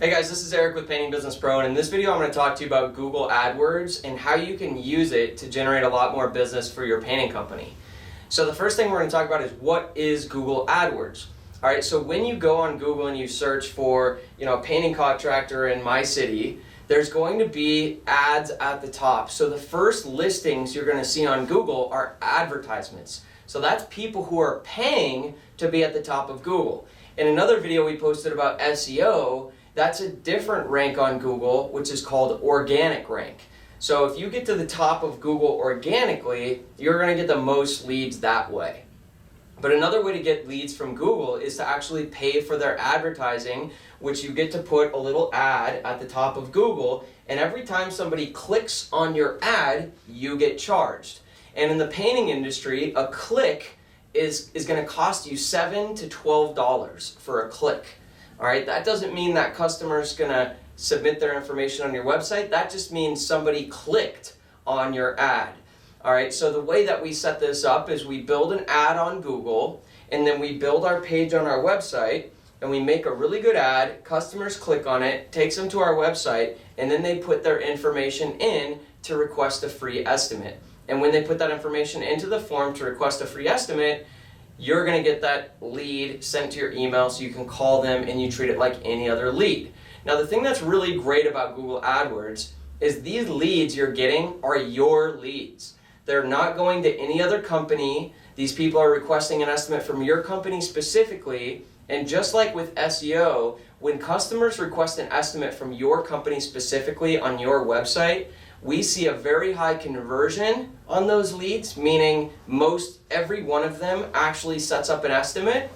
Hey guys, this is Eric with Painting Business Pro, and in this video I'm going to talk to you about Google AdWords and how you can use it to generate a lot more business for your painting company. So the first thing we're going to talk about is what is Google AdWords. Alright, so when you go on Google and you search for, painting contractor in my city, there's going to be ads at the top. So the first listings you're going to see on Google are advertisements. So that's people who are paying to be at the top of Google. In another video we posted about SEO, that's a different rank on Google, which is called organic rank. So if you get to the top of Google organically, you're going to get the most leads that way. But another way to get leads from Google is to actually pay for their advertising, which you get to put a little ad at the top of Google, and every time somebody clicks on your ad, you get charged. And in the painting industry, a click is going to cost you $7 to $12 for a click. All right, that doesn't mean that customer's going to submit their information on your website. That just means somebody clicked on your ad. All right, so the way that we set this up is we build an ad on Google, and then we build our page on our website, and we make a really good ad. Customers click on it, takes them to our website, and then they put their information in to request a free estimate. And when they put that information into the form to request a free estimate, you're going to get that lead sent to your email so you can call them and you treat it like any other lead. Now the thing that's really great about Google AdWords is these leads you're getting are your leads. They're not going to any other company. These people are requesting an estimate from your company specifically, and just like with SEO, when customers request an estimate from your company specifically on your website, we see a very high conversion on those leads, meaning every one of them actually sets up an estimate,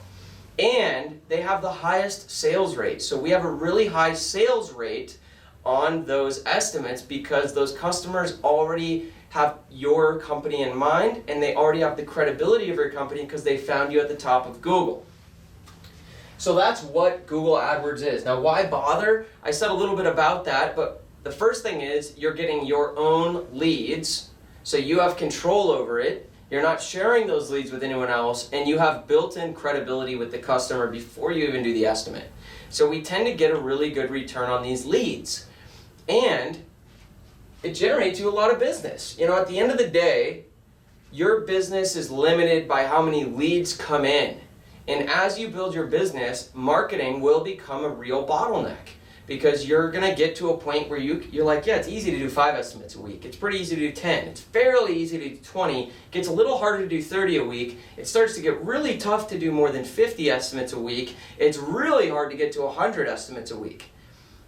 and they have the highest sales rate. So we have a really high sales rate on those estimates because those customers already have your company in mind, and they already have the credibility of your company because they found you at the top of Google. So that's what Google AdWords is. Now why bother? I said a little bit about that, but the first thing is you're getting your own leads, so you have control over it. You're not sharing those leads with anyone else, and you have built-in credibility with the customer before you even do the estimate. So we tend to get a really good return on these leads, and it generates you a lot of business. At the end of the day, your business is limited by how many leads come in. And as you build your business, marketing will become a real bottleneck. Because you're going to get to a point where you're like, yeah, it's easy to do 5 estimates a week. It's pretty easy to do 10. It's fairly easy to do 20. It gets a little harder to do 30 a week. It starts to get really tough to do more than 50 estimates a week. It's really hard to get to 100 estimates a week.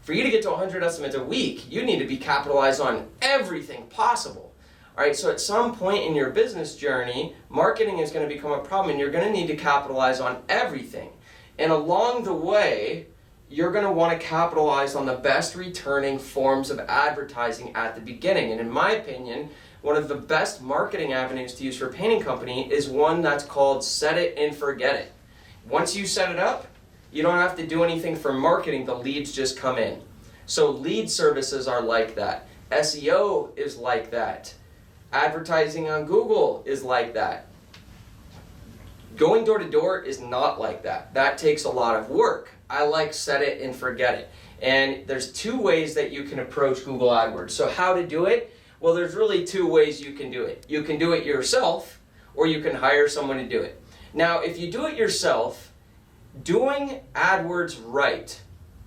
For you to get to 100 estimates a week, you need to be capitalized on everything possible. All right, so at some point in your business journey, marketing is going to become a problem, and you're going to need to capitalize on everything. And along the way, you're going to want to capitalize on the best returning forms of advertising at the beginning. And in my opinion, one of the best marketing avenues to use for a painting company is one that's called set it and forget it. Once you set it up, you don't have to do anything for marketing, the leads just come in. So lead services are like that. SEO is like that. Advertising on Google is like that. Going door to door is not like that. That takes a lot of work. I like set it and forget it. And there's 2 ways that you can approach Google AdWords. So how to do it? Well, there's really 2 ways you can do it. You can do it yourself, or you can hire someone to do it. Now, if you do it yourself, doing AdWords right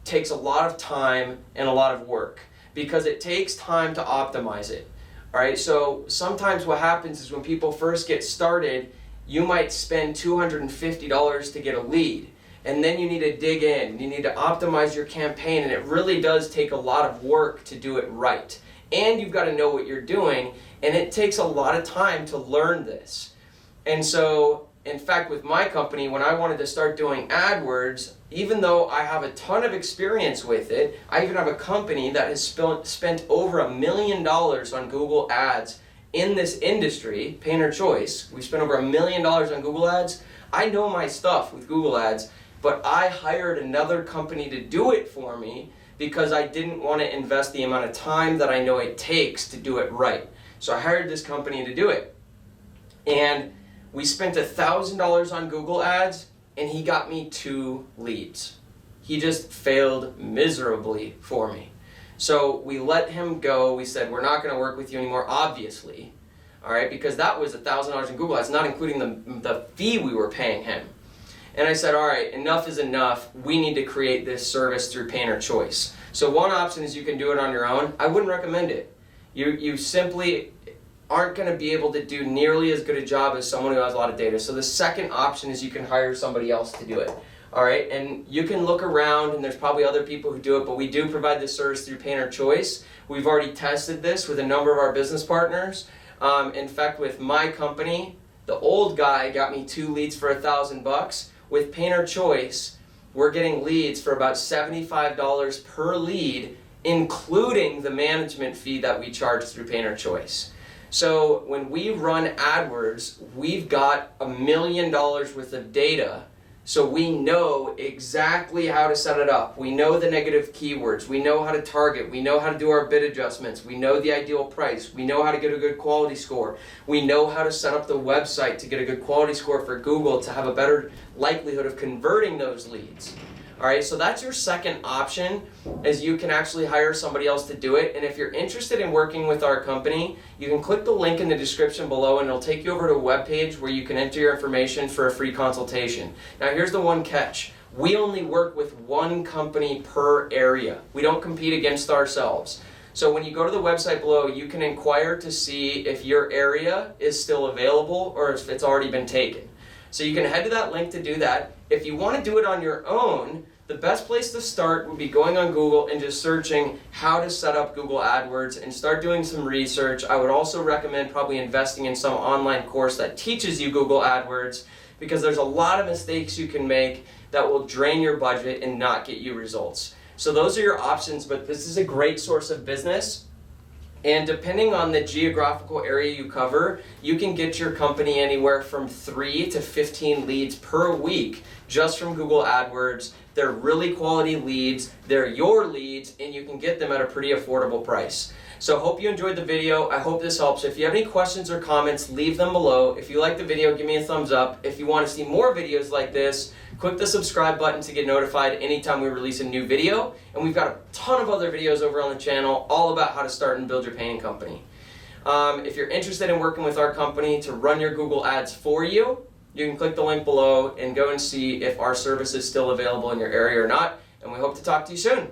takes a lot of time and a lot of work because it takes time to optimize it. All right, so sometimes what happens is when people first get started, you might spend $250 to get a lead. And then you need to dig in, you need to optimize your campaign, and it really does take a lot of work to do it right. And you've got to know what you're doing, and it takes a lot of time to learn this. And so, in fact, with my company, when I wanted to start doing AdWords, even though I have a ton of experience with it, I even have a company that has spent over $1 million on Google Ads in this industry, Painter Choice. We spent over $1 million on Google Ads. I know my stuff with Google Ads. But I hired another company to do it for me because I didn't want to invest the amount of time that I know it takes to do it right. So I hired this company to do it. And we spent $1,000 on Google Ads, and he got me 2 leads. He just failed miserably for me. So we let him go. We said, we're not going to work with you anymore, obviously. All right, because that was $1,000 in Google Ads, not including the fee we were paying him. And I said, all right, enough is enough. We need to create this service through Painter Choice. So one option is you can do it on your own. I wouldn't recommend it. You simply aren't going to be able to do nearly as good a job as someone who has a lot of data. So the second option is you can hire somebody else to do it. All right, and you can look around, and there's probably other people who do it, but we do provide this service through Painter Choice. We've already tested this with a number of our business partners. In fact, with my company, the old guy got me 2 leads for $1,000. With Painter Choice, we're getting leads for about $75 per lead, including the management fee that we charge through Painter Choice. So when we run AdWords, we've got $1 million worth of data. So we know exactly how to set it up. We know the negative keywords. We know how to target. We know how to do our bid adjustments. We know the ideal price. We know how to get a good quality score. We know how to set up the website to get a good quality score for Google to have a better likelihood of converting those leads. All right, so that's your second option, is you can actually hire somebody else to do it. And if you're interested in working with our company, you can click the link in the description below and it'll take you over to a web page where you can enter your information for a free consultation. Now here's the one catch. We only work with one company per area. We don't compete against ourselves. So when you go to the website below, you can inquire to see if your area is still available or if it's already been taken. So you can head to that link to do that. If you want to do it on your own, the best place to start would be going on Google and just searching how to set up Google AdWords and start doing some research. I would also recommend probably investing in some online course that teaches you Google AdWords, because there's a lot of mistakes you can make that will drain your budget and not get you results. So those are your options, but this is a great source of business. And depending on the geographical area you cover, you can get your company anywhere from 3 to 15 leads per week just from Google AdWords. They're really quality leads, they're your leads, and you can get them at a pretty affordable price. So hope you enjoyed the video. I hope this helps. If you have any questions or comments, leave them below. If you like the video, give me a thumbs up. If you want to see more videos like this, click the subscribe button to get notified anytime we release a new video. And we've got a ton of other videos over on the channel all about how to start and build your painting company. If you're interested in working with our company to run your Google Ads for you, you can click the link below and go and see if our service is still available in your area or not. And we hope to talk to you soon.